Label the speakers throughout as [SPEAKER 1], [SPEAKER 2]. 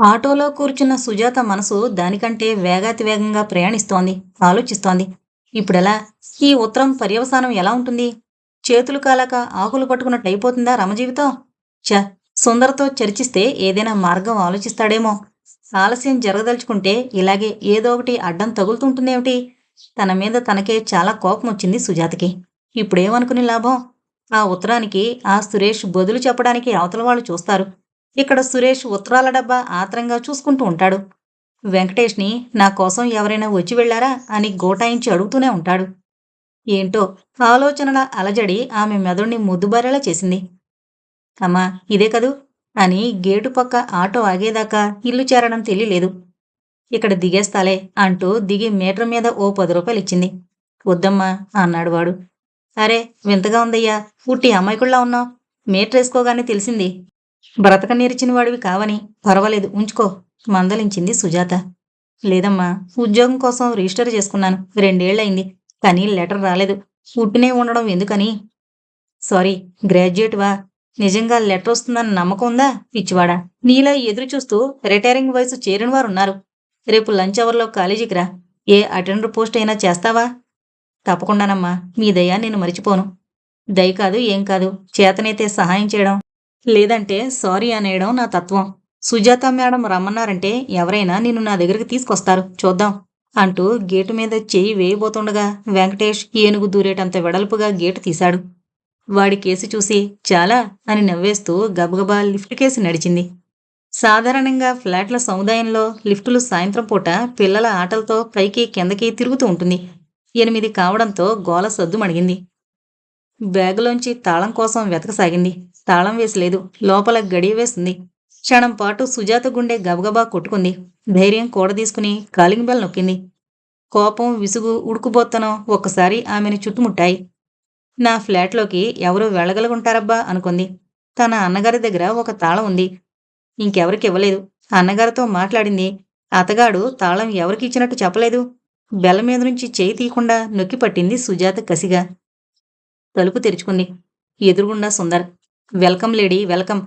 [SPEAKER 1] ఆటోలో కూర్చున్న సుజాత మనసు దానికంటే వేగాతివేగంగా ప్రయాణిస్తోంది. ఆలోచిస్తోంది. ఇప్పుడెలా? ఈ ఉత్తరం పర్యవసానం ఎలా ఉంటుంది? చేతులు కాలాక ఆకులు పట్టుకున్నట్టయిపోతుందా రమజీవితం? ఛ! సుందరతో చర్చిస్తే ఏదైనా మార్గం ఆలోచిస్తాడేమో! ఆలస్యం జరగదలుచుకుంటే ఇలాగే ఏదో ఒకటి అడ్డం తగులుతుంటుందేమిటి? తన మీద తనకే చాలా కోపమొచ్చింది సుజాతకి. ఇప్పుడేమనుకుని లాభం? ఆ ఉత్తరానికి ఆ సురేష్ బదులు చెప్పడానికి అవతల వాళ్ళు చూస్తారు. ఇక్కడ సురేష్ ఉత్తరాల డబ్బా ఆత్రంగా చూసుకుంటూ ఉంటాడు. వెంకటేష్‌ని నా కోసం ఎవరైనా వచ్చి వెళ్లారా అని గోటాయించి అడుగుతూనే ఉంటాడు. ఏంటో ఆలోచనల అలజడి ఆమె మెదడుని మొద్దుబారేలా చేసింది. అమ్మా ఇదే కదూ! అని గేటు పక్క ఆటో ఆగేదాకా ఇల్లు చేరడం తెలీలేదు. ఇక్కడ దిగేస్తాలే అంటూ దిగి మీటర్ మీద ఓ 10 రూపాయలిచ్చింది. వద్దమ్మా అన్నాడు వాడు. అరే వింతగా ఉందయ్యా! ఉట్టి అమాయకుల్లా ఉన్నావ్. మీటరేసుకోగానే తెలిసింది. బ్రతక నేర్చిన వాడివి కావని. పర్వాలేదు ఉంచుకో మందలించింది సుజాత. లేదమ్మా ఉద్యోగం కోసం రిజిస్టర్ చేసుకున్నాను. 2 ఏళ్లయింది. కానీ లెటర్ రాలేదు. ఉట్టినే ఉండడం ఎందుకని. సారీ గ్రాడ్యుయేట్‌వా? నిజంగా లెటరొస్తుందన్న నమ్మకం ఉందా పిచ్చివాడా? నీలా ఎదురు చూస్తూ రిటైరింగ్ వయసు చేరిన వారున్నారు. రేపు లంచ్ అవర్‌లో కాలేజీకి రా. ఏ అటెండర్ పోస్ట్ అయినా చేస్తావా? తప్పకుండానమ్మా. మీ దయ నేను మరిచిపోను. దయ కాదు ఏం కాదు. చేతనైతే సహాయం చేయడం. లేదంటే సారీ అనేయడం నా తత్వం. సుజాత మేడం రమ్మన్నారంటే ఎవరైనా నిన్ను నా దగ్గరికి తీసుకొస్తారు. చూద్దాం అంటూ గేటు మీద చెయ్యి వేయబోతుండగా వెంకటేష్ ఏనుగు దూరేటంత వెడల్పుగా గేటు తీశాడు. వాడి కేసి చూసి చాలా అని నవ్వేస్తూ గబగబా లిఫ్ట్ కేసి నడిచింది. సాధారణంగా ఫ్లాట్ల సముదాయంలో లిఫ్టులు సాయంత్రం పూట పిల్లల ఆటలతో పైకి కిందకి తిరుగుతూ ఉంటుంది. 8 కావడంతో గోల సద్దుమణిగింది. బ్యాగులోంచి తాళం కోసం వెతకసాగింది. తాళం వేసి లేదు. లోపల గడియ వేసింది. క్షణం పాటు సుజాత గుండె గబగబా కొట్టుకుంది. ధైర్యం కూడదీసుకుని కాలింగ్ బెల్ నొక్కింది. కోపం, విసుగు, ఉడుకుబోత్తనం ఒక్కసారి ఆమెను చుట్టుముట్టాయి. నా ఫ్లాట్‌లోకి ఎవరు వెళ్ళగలిగుంటారబ్బా అనుకుంది. తన అన్నగారి దగ్గర ఒక తాళం ఉంది. ఇంకెవరికివ్వలేదు. అన్నగారితో మాట్లాడింది. అతగాడు తాళం ఎవరికిచ్చినట్టు చెప్పలేదు. బెల్ల మీద నుంచి చెయ్యి తీయకుండా నొక్కి పట్టింది సుజాత కసిగా. తలుపు తెరుచుకుంది. ఎదురుగుండా Sundar. Welcome lady welcome.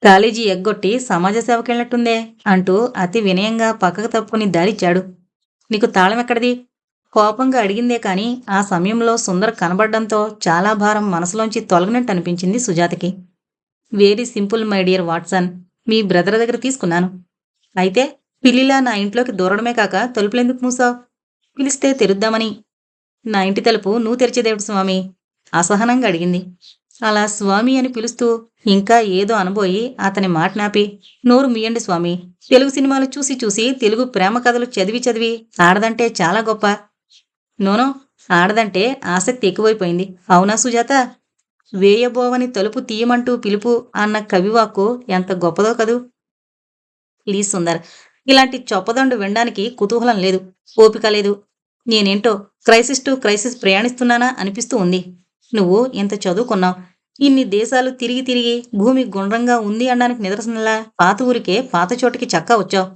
[SPEAKER 1] College ఎగ్గొట్టి సమాజ సేవకెళ్ళినట్టుందే అంటూ అతి వినయంగా పక్కకు తప్పుకుని దారిచ్చాడు. నీకు తాళమెక్కడిది? కోపంగా అడిగిందే కాని ఆ సమయంలో సుందర్ కనబడ్డంతో చాలా భారం మనసులోంచి తొలగినట్టు అనిపించింది సుజాతకి. Very simple my dear Watson. మీ బ్రదర్ దగ్గర తీసుకున్నాను. అయితే పిల్లిలా నా ఇంట్లోకి దూరడమే కాక తలుపులెందుకు మూసావ్? పిలిస్తే తెరుద్దామని. నా ఇంటి తలుపు నువ్వు తెరిచేదేవిటి స్వామి? అసహనంగా అడిగింది. అలా స్వామి అని పిలుస్తూ ఇంకా ఏదో అనబోయి అతని మాట నాపి, నోరు ముయ్యండి స్వామి. తెలుగు సినిమాలు చూసి చూసి తెలుగు ప్రేమ కథలు చదివి చదివి ఆడదంటే చాలా గొప్ప. నోనో ఆడదంటే ఆసక్తి ఎక్కువైపోయింది. అవునా సుజాత? వేయబోవని తలుపు తీయమంటూ పిలుపు అన్న కవివాక్కు ఎంత గొప్పదో కదూ. ప్లీజ్ సుందర్. ఇలాంటి చొప్పదండు వినడానికి కుతూహలం లేదు. ఓపిక లేదు. నేనేంటో క్రైసిస్ టు క్రైసిస్ ప్రయాణిస్తున్నానా అనిపిస్తూ ఉంది. నువ్వు ఇంత చదువుకున్నావు. ఇన్ని దేశాలు తిరిగి తిరిగి భూమి గుండ్రంగా ఉంది అనడానికి నిదర్శనంలా పాత ఊరికే పాత చోటికి చక్కా వచ్చావు.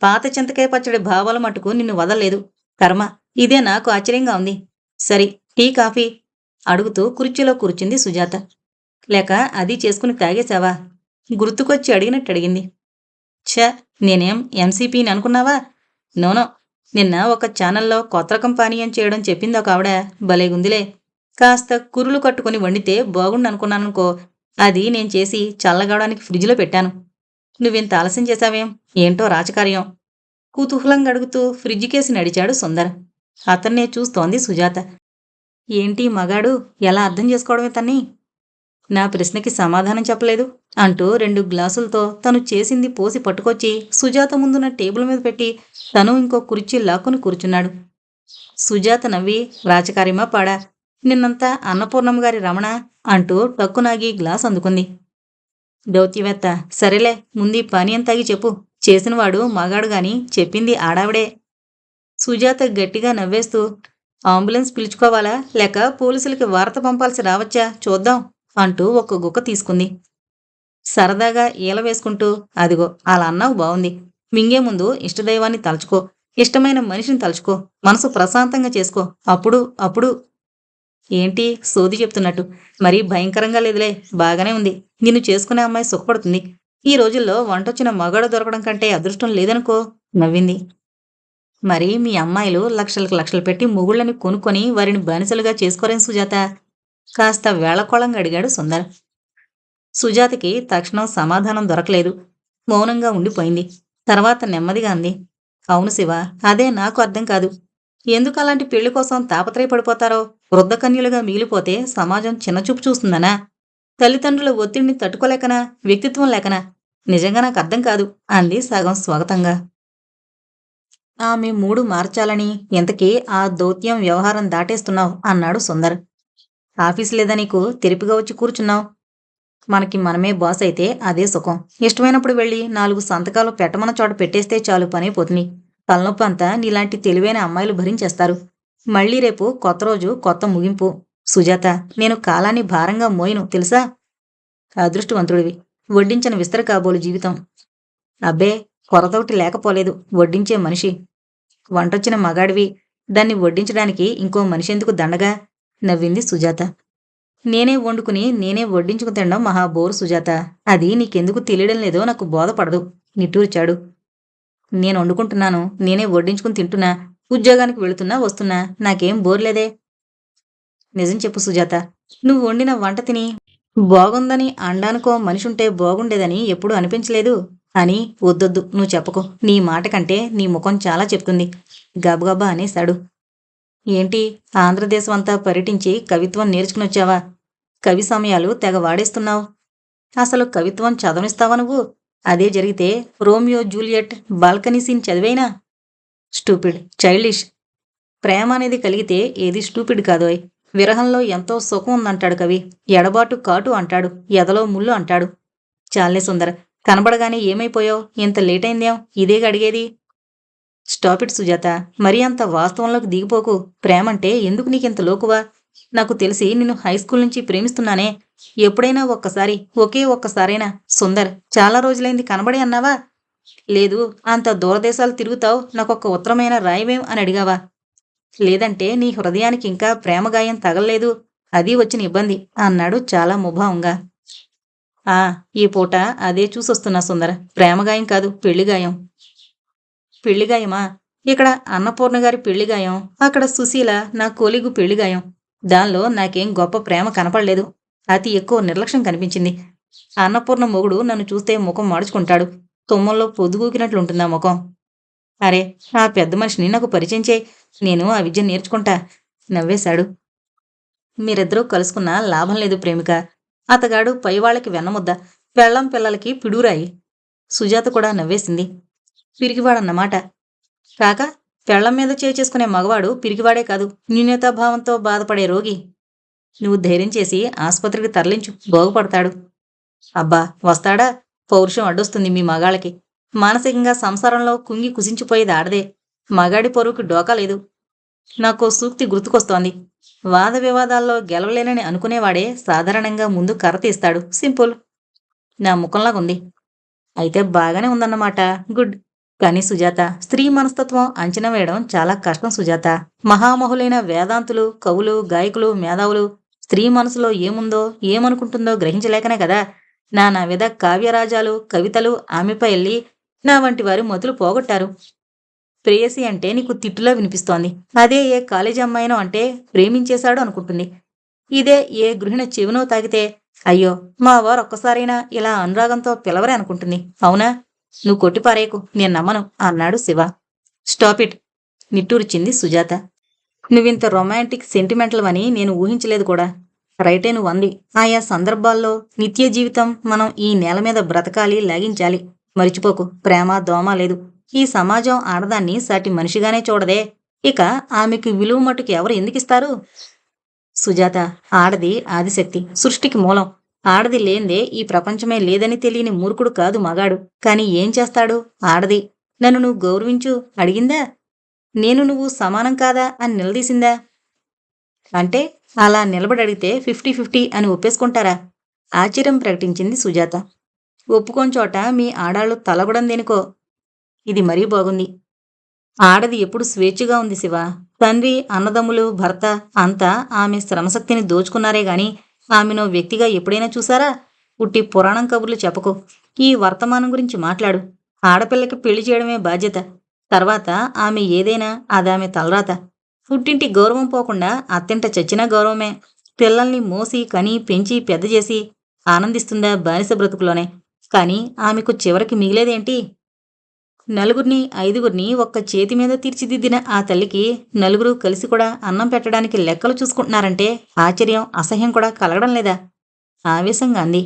[SPEAKER 1] పాత చింతకాయ పచ్చడి భావాల మట్టుకు నిన్ను వదల్లేదు. కర్మ. ఇదే నాకు ఆశ్చర్యంగా ఉంది. సరి టీ, కాఫీ అడుగుతూ కుర్చీలో కూర్చుంది సుజాత. లేక అది చేసుకుని తాగేశావా? గుర్తుకొచ్చి అడిగినట్టడిగింది. ఛ! నేనేం ఎంసీపీని అనుకున్నావా? నోనో. నిన్న ఒక ఛానల్లో కొత్త రకం పానీయం చేయడం చెప్పింది ఒక ఆవిడ. భలేగుందిలే. కాస్త కురులు కట్టుకుని వండితే బాగుండనుకున్నాననుకో. అది నేను చేసి చల్లగావడానికి ఫ్రిడ్జ్‌లో పెట్టాను. నువ్వింత ఆలస్యం చేశావేం? ఏంటో రాజకార్యం? కుతూహలంగా అడుగుతూ ఫ్రిడ్జ్ కేసి నడిచాడు సుందర్. అతన్నే చూస్తోంది సుజాత. ఏంటి మగాడు? ఎలా అర్థం చేసుకోవడమే తన్ని? నా ప్రశ్నకి సమాధానం చెప్పలేదు అంటూ 2 గ్లాసులతో తను చేసింది పోసి పట్టుకొచ్చి సుజాత ముందున్న టేబుల్ మీద పెట్టి తను ఇంకో కుర్చీ లాక్కుని కూర్చున్నాడు. సుజాత నవ్వి రాజకార్యమా పాడా? నిన్నంతా అన్నపూర్ణమ్మ గారి రమణ అంటూ టక్కునాగి గ్లాస్ అందుకుంది. దౌత్యవేత్త. సరేలే ముందీ పానీయం తాగి చెప్పు. చేసినవాడు మగాడు గాని చెప్పింది ఆడావిడే. సుజాత గట్టిగా నవ్వేస్తూ అంబులెన్స్ పిలుచుకోవాలా లేక పోలీసులకి వార్త పంపాల్సి రావచ్చా చూద్దాం అంటూ ఒక గుక్క తీసుకుంది. సరదాగా ఈల వేసుకుంటూ అదిగో అలా అన్నావు బావుంది. మింగే ముందు ఇష్టదైవాన్ని తలుచుకో. ఇష్టమైన మనిషిని తలుచుకో. మనసు ప్రశాంతంగా చేసుకో. అప్పుడు అప్పుడు ఏంటి సోది చెప్తున్నట్టు? మరీ భయంకరంగా లేదులే. బాగానే ఉంది. నిన్ను చేసుకునే అమ్మాయి సుఖపడుతుంది. ఈ రోజుల్లో వంటొచ్చిన మగాడు దొరకడం కంటే అదృష్టం లేదనుకో నవ్వింది. మరి మీ అమ్మాయిలు లక్షలకు లక్షలు పెట్టి మొగుళ్ళని కొనుక్కొని వారిని బానిసలుగా చేసుకోరేం సుజాత? కాస్త వేళకోళంగా అడిగాడు సుందర్. సుజాతకి తక్షణం సమాధానం దొరకలేదు. మౌనంగా ఉండిపోయింది. తర్వాత నెమ్మదిగా అంది. అవును శివ, అదే నాకు అర్థం కాదు. ఎందుకు అలాంటి పెళ్లి కోసం తాపత్రయపడిపోతారో? వృద్ధ కన్యలుగా మిగిలిపోతే సమాజం చిన్నచూపు చూస్తుందనా? తల్లిదండ్రుల ఒత్తిడిని తట్టుకోలేకనా? వ్యక్తిత్వం లేకనా? నిజంగా నాకు అర్థం కాదు అంది సగం స్వాగతంగా. ఆమె మూడు మార్చాలని ఇంతకీ ఆ దౌత్యం వ్యవహారం దాటేస్తున్నావు అన్నాడు సుందర్. ఆఫీసు లేదా నీకు? తెరిపిగా వచ్చి కూర్చున్నావు. మనకి మనమే బాస్ అయితే అదే సుఖం. ఇష్టమైనప్పుడు వెళ్ళి 4 సంతకాలు పెట్టమన్న చోట పెట్టేస్తే చాలు, పనైపోతుంది. తలనొప్పి అంతా నీలాంటి తెలివైన అమ్మాయిలు భరించేస్తారు. మళ్ళీ రేపు కొత్త రోజు, కొత్త ముగింపు. సుజాత, నేను కాలాన్ని భారంగా మోయను తెలుసా? అదృష్టవంతుడివి. వడ్డించిన విస్తర కాబోలు జీవితం. అబ్బే, కొరతొకటి లేకపోలేదు. వడ్డించే మనిషి. వంటొచ్చిన మగాడివి. దాన్ని వడ్డించడానికి ఇంకో మనిషెందుకు దండగా? నవ్వింది సుజాత. నేనే వండుకుని నేనే వడ్డించుకు తినడం మహా బోరు సుజాత. అది నీకెందుకు తెలియడం లేదో నాకు బోధపడదు నిట్టూర్చాడు. నేను వండుకుంటున్నాను, నేనే వడ్డించుకుని తింటున్నా. ఉద్యోగానికి వెళుతున్నా వస్తున్నా. నాకేం బోర్లేదే. నిజం చెప్పు సుజాత, నువ్వు వండిన వంట తిని బాగుందని అండానికో మనిషుంటే బాగుండేదని ఎప్పుడూ అనిపించలేదు అని. వద్దొద్దు, నువ్వు చెప్పకు. నీ మాట కంటే నీ ముఖం చాలా చెప్తుంది గబగబా అనేశాడు. ఏంటి, ఆంధ్రదేశం అంతా పర్యటించి కవిత్వం నేర్చుకునొచ్చావా? కవి సమయాలు తెగ వాడేస్తున్నావు. అసలు కవిత్వం చదవనిస్తావా నువ్వు? అదే జరిగితే రోమియో జూలియట్ బాల్కనీ సీన్ చదివేనా? Stupid, childish. ప్రేమ అనేది కలిగితే ఏది స్టూపిడ్ కాదోయ్. విరహంలో ఎంతో సుఖం ఉందంటాడు కవి. ఎడబాటు కాటు అంటాడు, ఎదలో ముళ్ళు అంటాడు. చాలే సుందర్, కనబడగానే ఏమైపోయావు? ఇంత లేటైందేం? ఇదేగా అడిగేది. స్టాపిట్ సుజాత, మరీ అంత వాస్తవంలోకి దిగిపోకు. ప్రేమంటే ఎందుకు నీకింత లోకువా? నాకు తెలిసి నిన్ను హైస్కూల్ నుంచి ప్రేమిస్తున్నానే. ఎప్పుడైనా ఒక్కసారి, ఒకే ఒక్కసారైనా సుందర్, చాలా రోజులైంది కనబడి అన్నావా? లేదు. అంత దూరదేశాలు తిరుగుతావు, నాకొక్క ఉత్తరమైన రాయవేం అని అడిగావా? లేదంటే నీ హృదయానికి ఇంకా ప్రేమగాయం తగల్లేదు. అది వచ్చిన ఇబ్బంది అన్నాడు చాలా ముభావంగా. ఆ, ఈ పూట అదే చూసొస్తున్నా సుందర్. ప్రేమగాయం కాదు, పెళ్లిగాయం. పెళ్లిగాయమా? ఇక్కడ అన్నపూర్ణ గారి పెళ్లిగాయం, అక్కడ సుశీల నా కొలిగు పెళ్లిగాయం. దానిలో నాకేం గొప్ప ప్రేమ కనపడలేదు. అతి ఎక్కువ నిర్లక్ష్యం కనిపించింది. అన్నపూర్ణ మొగుడు నన్ను చూస్తే ముఖం మాడుచుకుంటాడు. తుమ్మల్లో పొద్దుగూకినట్లుంటుందా ముఖం. అరే, ఆ పెద్ద మనిషిని నాకు పరిచయం చేయి. నేను ఆ విద్య నేర్చుకుంటా నవ్వేశాడు. మీరిద్దరూ కలుసుకున్నా లాభం లేదు ప్రేమిక. అతగాడు పైవాళ్లకి వెన్నముద్ద, పెళ్ళం పిల్లలకి పిడురాయి. సుజాత కూడా నవ్వేసింది. పిరికివాడన్నమాట. కాక, పెళ్ళం మీద చేసుకునే మగవాడు పిరికివాడే కాదు, న్యూనతాభావంతో బాధపడే రోగి. నువ్వు ధైర్యం చేసి ఆస్పత్రికి తరలించు, బాగుపడతాడు. అబ్బా, వస్తాడా? పౌరుషం అడ్డొస్తుంది మీ మగాళ్ళకి. మానసికంగా సంసారంలో కుంగి కుసించిపోయేది ఆడదే. మగాడి పొరువుకి డోకా లేదు. నాకో సూక్తి గుర్తుకొస్తోంది. వాద వివాదాల్లో గెలవలేనని అనుకునేవాడే సాధారణంగా ముందు కర్ర తీస్తాడు. సింపుల్. నా ముఖంలాగుంది. అయితే బాగానే ఉందన్నమాట. గుడ్. కానీ సుజాత, స్త్రీ మనస్తత్వం అంచనా వేయడం చాలా కష్టం సుజాత. మహామహులైన వేదాంతులు, కవులు, గాయకులు, మేధావులు స్త్రీ మనసులో ఏముందో, ఏమనుకుంటుందో గ్రహించలేకనే కదా నానా విధ కావ్యరాజాలు, కవితలు ఆమెపై వెళ్ళి నా వంటి వారి మతులు పోగొట్టారు. ప్రేయసి అంటే నీకు తిట్టులా వినిపిస్తోంది. అదే ఏ కాలేజీ అమ్మాయినో అంటే ప్రేమించేశాడు అనుకుంటుంది. ఇదే ఏ గృహిణ చెవినో తాగితే అయ్యో, మా వారు ఒక్కసారైనా ఇలా అనురాగంతో పిలవరే అనుకుంటుంది. అవునా? నువ్వు కొట్టిపారేయకు, నేను నమ్మను అన్నాడు శివ. స్టాపిట్, నిట్టూర్చింది సుజాత. నువ్వింత రొమాంటిక్ సెంటిమెంటల్ అని నేను ఊహించలేదు కూడా. రైటే నువ్వు అంది. ఆయా సందర్భాల్లో నిత్య జీవితం మనం ఈ నేల మీద బ్రతకాలి, లాగించాలి. మరిచిపోకు, ప్రేమ దోమ లేదు. ఈ సమాజం ఆడదాన్ని సాటి మనిషిగానే చూడదే. ఇక ఆమెకు విలువ మటుకు ఎవరు ఎందుకిస్తారు? సుజాత, ఆడది ఆదిశక్తి, సృష్టికి మూలం. ఆడది లేందే ఈ ప్రపంచమే లేదని తెలియని మూర్ఖుడు కాదు మగాడు. కాని ఏం చేస్తాడు? ఆడది నన్ను నువ్వు గౌరవించు అడిగిందా? నేను నువ్వు సమానం కాదా అని నిలదీసిందా? అంటే అలా నిలబడి అడిగితే 50-50 అని ఒప్పేసుకుంటారా? ఆశ్చర్యం ప్రకటించింది సుజాత. ఒప్పుకోని చోట మీ ఆడాళ్ళు తలగడం దేనికో. ఇది మరీ బాగుంది. ఆడది ఎప్పుడు స్వేచ్ఛగా ఉంది శివ. తండ్రి, అన్నదమ్ములు, భర్త అంతా ఆమె శ్రమశక్తిని దోచుకున్నారే గాని ఆమెనో వ్యక్తిగా ఎప్పుడైనా చూసారా? పుట్టి పురాణం కబుర్లు చెప్పకు. ఈ వర్తమానం గురించి మాట్లాడు. ఆడపిల్లకి పెళ్లి చేయడమే బాధ్యత. తర్వాత ఆమె ఏదైనా అదామె తలరాత. పుట్టింటి గౌరవం పోకుండా అత్తింట చచ్చినా గౌరవమే. పిల్లల్ని మోసి కని పెంచి పెద్ద చేసి ఆనందిస్తుందా బానిస బ్రతుకులోనే. కాని ఆమెకు చివరికి మిగిలేదేంటి? నలుగురిని ఐదుగురిని ఒక్క చేతి మీద తీర్చిదిద్దిన ఆ తల్లికి నలుగురు కలిసి కూడా అన్నం పెట్టడానికి లెక్కలు చూసుకుంటున్నారంటే ఆశ్చర్యం, అసహ్యం కూడా కలగడం లేదా? ఆవేశంగా అంది.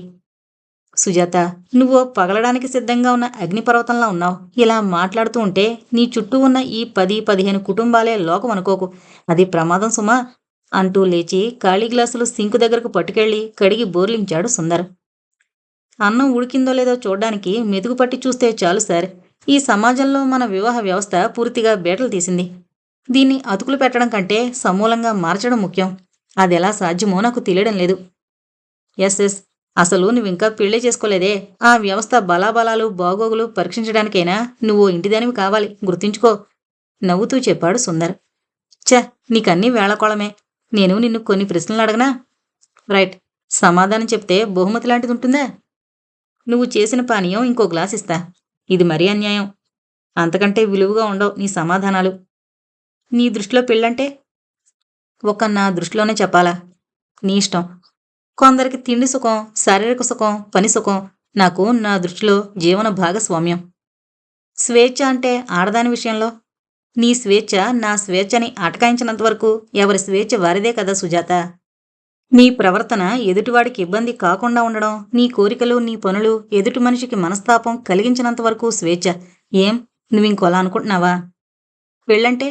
[SPEAKER 1] సుజాత, నువ్వు పగలడానికి సిద్ధంగా ఉన్న అగ్నిపర్వతంలా ఉన్నావు. ఇలా మాట్లాడుతూ ఉంటే నీ చుట్టూ ఉన్న ఈ 10-15 కుటుంబాలే లోకం అనుకోకు. అది ప్రమాదం సుమా అంటూ లేచి ఖాళీ గ్లాసులు సింకు దగ్గరకు పట్టుకెళ్లి కడిగి బోర్లించాడు సుందర్. అన్నం ఉడికిందో లేదో చూడ్డానికి మెతుకు పట్టి చూస్తే చాలు సార్. ఈ సమాజంలో మన వివాహ వ్యవస్థ పూర్తిగా బేటలు తీసింది. దీన్ని అతుకులు పెట్టడం కంటే సమూలంగా మార్చడం ముఖ్యం. అదెలా సాధ్యమో నాకు తెలియడం లేదు. ఎస్ ఎస్ అసలు నువ్వింకా పెళ్లి చేసుకోలేదే. ఆ వ్యవస్థ బలాబలాలు బాగోగులు పరీక్షించడానికైనా నువ్వు ఇంటిదానివి కావాలి, గుర్తుంచుకో నవ్వుతూ చెప్పాడు సుందర్. ఛ, నీకన్నీ వేళకోళమే. నేను నిన్ను కొన్ని ప్రశ్నలు అడగనా? రైట్. సమాధానం చెప్తే బహుమతి లాంటిది ఉంటుందా? నువ్వు చేసిన పానీయం ఇంకో గ్లాస్ ఇస్తా. ఇది మరీ అన్యాయం. అంతకంటే విలువగా ఉండవు నీ సమాధానాలు. నీ దృష్టిలో పెళ్ళంటే? నా దృష్టిలోనే చెప్పాలా? నీ ఇష్టం. కొందరికి తిండి సుఖం, శారీరక సుఖం, పని సుఖం. నాకు నా దృష్టిలో జీవన భాగస్వామ్యం. స్వేచ్ఛ అంటే ఆడదాని విషయంలో నీ స్వేచ్ఛ నా స్వేచ్ఛని అటకాయించినంత వరకు ఎవరి స్వేచ్ఛ వారిదే కదా సుజాత. నీ ప్రవర్తన ఎదుటివాడికి ఇబ్బంది కాకుండా ఉండడం, నీ కోరికలు నీ పనులు ఎదుటి మనిషికి మనస్తాపం కలిగించినంత వరకు స్వేచ్ఛ. ఏం, నువ్వింకోలా అనుకుంటున్నావా? పెళ్ళంటే?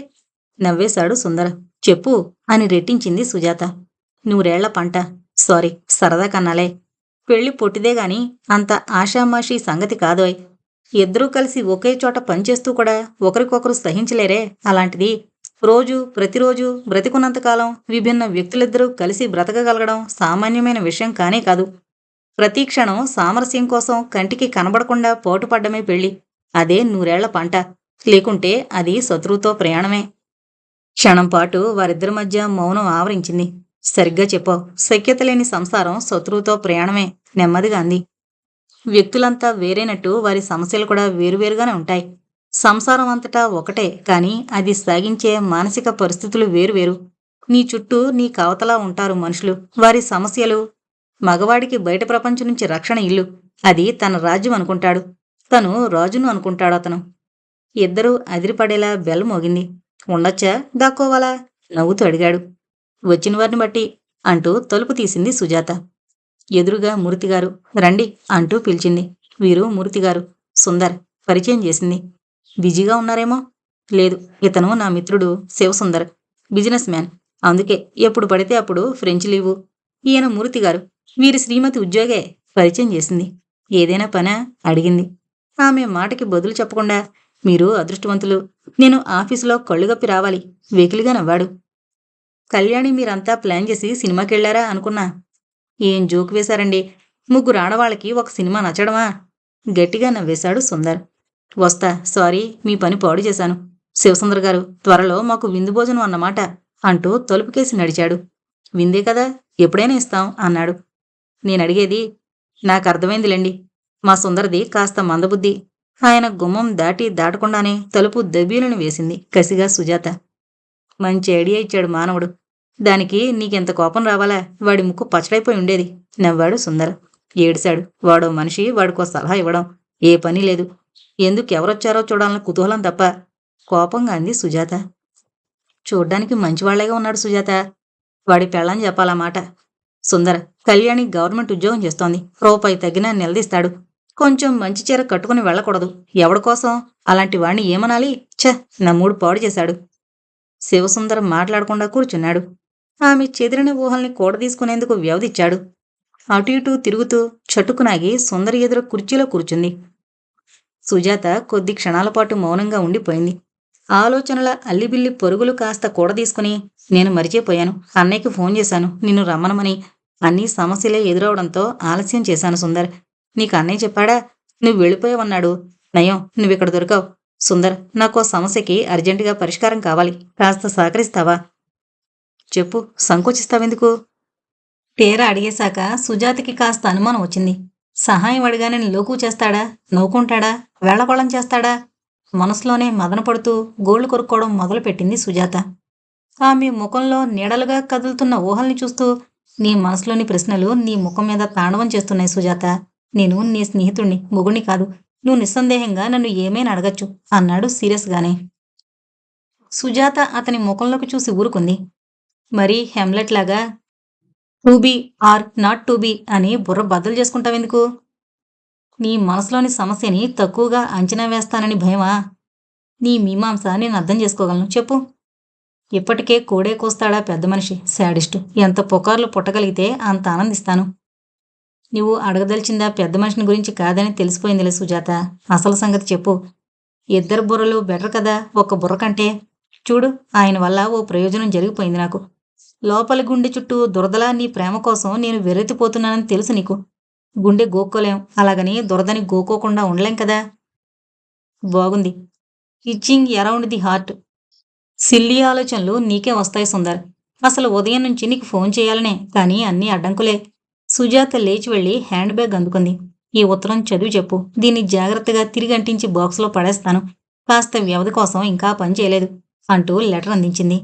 [SPEAKER 1] నవ్వేశాడు సుందర. చెప్పు అని రెట్టించింది సుజాత. నూరేళ్ల పంట. సారీ, సరదా కన్నాలే. పెళ్లి పొట్టిదేగాని అంత ఆషామాషీ సంగతి కాదోయ్. ఇద్దరూ కలిసి ఒకే చోట పనిచేస్తూ కూడా ఒకరికొకరు సహించలేరే. అలాంటిది ప్రతిరోజు బ్రతికున్నంతకాలం విభిన్న వ్యక్తులిద్దరూ కలిసి బ్రతకగలగడం సామాన్యమైన విషయం కానే కాదు. ప్రతి క్షణం సామరస్యం కోసం కంటికి కనబడకుండా పోటుపడ్డమే పెళ్లి. అదే నూరేళ్ల పంట. లేకుంటే అది శత్రువుతో ప్రయాణమే. క్షణంపాటు వారిద్దరి మధ్య మౌనం ఆవరించింది. సరిగ్గా చెప్పావు. సఖ్యత లేని సంసారం శత్రువుతో ప్రయాణమే, నెమ్మదిగా అంది. వ్యక్తులంతా వేరైనట్టు వారి సమస్యలు కూడా వేరువేరుగానే ఉంటాయి. సంసారం అంతటా ఒకటే, కాని అది సాగించే మానసిక పరిస్థితులు వేరువేరు. నీ చుట్టూ నీ కావతలా ఉంటారు మనుషులు. వారి సమస్యలు. మగవాడికి బయట ప్రపంచం నుంచి రక్షణ ఇల్లు. అది తన రాజ్యం అనుకుంటాడు. తను రాజును అనుకుంటాడు అతను. ఇద్దరూ అదిరిపడేలా బెల్ మోగింది. ఉండొచ్చా, దాక్కోవాలా? నవ్వుతూ అడిగాడు. వచ్చిన వారిని బట్టి అంటూ తలుపు తీసింది సుజాత. ఎదురుగా మూర్తిగారు. రండి అంటూ పిలిచింది. వీరు మూర్తిగారు. సుందర్ పరిచయం చేసింది. బిజీగా ఉన్నారేమో? లేదు, ఇతను నా మిత్రుడు శివసుందర్, బిజినెస్ మ్యాన్. అందుకే ఎప్పుడు పడితే అప్పుడు ఫ్రెంచ్ లీవు. ఈయన మూర్తిగారు. వీరి శ్రీమతి ఉద్యోగే. పరిచయం చేసింది. ఏదైనా పనా అడిగింది. ఆమె మాటకి బదులు చెప్పకుండా మీరు అదృష్టవంతులు. నేను ఆఫీసులో కళ్ళుగప్పి రావాలి. వెకిలిగా నవ్వాడు. కళ్యాణి మీరంతా ప్లాన్ చేసి సినిమాకెళ్లారా అనుకున్నా. ఏం జోకు వేశారండి. ముగ్గురు ఆడవాళ్ళకి ఒక సినిమా నచ్చడమా? గట్టిగా నవ్వేశాడు సుందర్. వస్తా. సారీ, మీ పని పాడు చేశాను. శివసుందర్ గారు, త్వరలో మాకు విందు భోజనం అన్నమాట అంటూ తలుపుకేసి నడిచాడు. విందే కదా, ఎప్పుడైనా ఇస్తాం అన్నాడు. నేనడిగేది నాకర్థమైందిలేండి. మా సుందరది కాస్త మందబుద్ధి. ఆయన గుమ్మం దాటకుండానే తలుపు దబీలను వేసింది కసిగా సుజాత. మంచి ఐడియా ఇచ్చాడు మానవుడు. దానికి నీకెంత కోపం రావాలా? వాడి ముక్కు పచ్చడైపోయి ఉండేది నవ్వాడు సుందర్. ఏడిశాడు. వాడో మనిషి, వాడికో సలహా ఇవ్వడం. ఏ పని లేదు. ఎందుకెవరొచ్చారో చూడాలని కుతూహలం తప్ప. కోపంగా అంది సుజాత. చూడ్డానికి మంచివాళ్లేగా ఉన్నాడు సుజాత. వాడి పెళ్ళని చెప్పాలా మాట. సుందర్, కళ్యాణి గవర్నమెంట్ ఉద్యోగం చేస్తోంది. రూపాయి తగ్గినా నిలదీస్తాడు. కొంచెం మంచి చీర కట్టుకుని వెళ్ళకూడదు. ఎవడికోసం? అలాంటి వాణ్ణి ఏమనాలి? ఛ, నా మూడు పాడు చేశాడు. శివసుందరం మాట్లాడకుండా కూర్చున్నాడు. ఆమె చెదిరిన ఊహల్ని కూడదీసుకునేందుకు వ్యవధిచ్చాడు. అటు ఇటూ తిరుగుతూ చటుకునాగి సుందరి ఎదురు కుర్చీలో కూర్చుంది. సుజాత కొద్ది క్షణాల పాటు మౌనంగా ఉండిపోయింది. ఆలోచనల అల్లిబిల్లి పరుగులు కాస్త కూడదీసుకుని, నేను మరిచిపోయాను. అన్నయ్యకి ఫోన్ చేశాను నిన్ను రమ్మనమని. అన్నీ సమస్యలే ఎదురవడంతో ఆలస్యం చేశాను సుందర్. నీకు అన్నయ్య చెప్పాడా? నువ్వు వెళ్ళిపోయావన్నాడు. నయం, నువ్విక్కడ దొరికావు. సుందర్, నాకో సమస్యకి అర్జెంటుగా పరిష్కారం కావాలి. కాస్త సహకరిస్తావా? చెప్పు, సంకోచిస్తావెందుకు? తీరా అడిగేశాక సుజాతకి కాస్త అనుమానం వచ్చింది. సహాయం అడిగానే లోకు చేస్తాడా? నవ్వుకుంటాడా? వేళాకోళం చేస్తాడా? మనసులోనే మదనపడుతూ గోళ్లు కొరుక్కోవడం మొదలుపెట్టింది సుజాత. ఆమె ముఖంలో నీడలుగా కదులుతున్న ఊహల్ని చూస్తూ, నీ మనసులోని ప్రశ్నలు నీ ముఖం మీద తాండవం చేస్తున్నాయి సుజాత. నేను నీ స్నేహితుణ్ణి, మొగుణ్ణి కాదు. నువ్వు నిస్సందేహంగా నన్ను ఏమైనా అడగచ్చు అన్నాడు సీరియస్గానే. సుజాత అతని ముఖంలోకి చూసి ఊరుకుంది. మరీ హెమ్లెట్ లాగా to be or not to be అని బుర్ర బద్దలు చేసుకుంటావెందుకు? నీ మనసులోని సమస్యని తక్కువగా అంచనా వేస్తానని భయమా? నీ మీమాంస నేను అర్థం చేసుకోగలను, చెప్పు. ఇప్పటికే కోడే కోస్తాడా పెద్ద మనిషి, శాడిస్టు. ఎంత పుకార్లు పుట్టగలిగితే అంత ఆనందిస్తాను. నువ్వు అడగదలిచిందా పెద్ద మనిషిని గురించి కాదని తెలిసిపోయిందిలే సుజాత. అసలు సంగతి చెప్పు. ఇద్దరు బుర్రలు బెటర్ కదా ఒక్క బుర్ర కంటే. చూడు, ఆయన వల్ల ఓ ప్రయోజనం జరిగిపోయింది నాకు. లోపలి గుండె చుట్టూ దురదలా నీ ప్రేమ కోసం నేను వెర్రెత్తిపోతున్నానని తెలుసు నీకు. గుండె గోక్కోలేం, అలాగని దురదని గోకోకుండా ఉండలేం కదా. బాగుంది. Itching around the heart. Silly ఆలోచనలు నీకే వస్తాయి సుందర్. అసలు ఉదయం నుంచి నీకు ఫోన్ చేయాలనే, కానీ అన్నీ అడ్డంకులే. సుజాత లేచి వెళ్లి హ్యాండ్ బ్యాగ్ అందుకుంది. ఈ ఉత్తరం చదివి చెప్పు. దీన్ని జాగ్రత్తగా తిరిగి అంటించి బాక్సులో పడేస్తాను. కాస్త వ్యవధి కోసం ఇంకా పని చేయలేదు అంటూ లెటర్ అందించింది.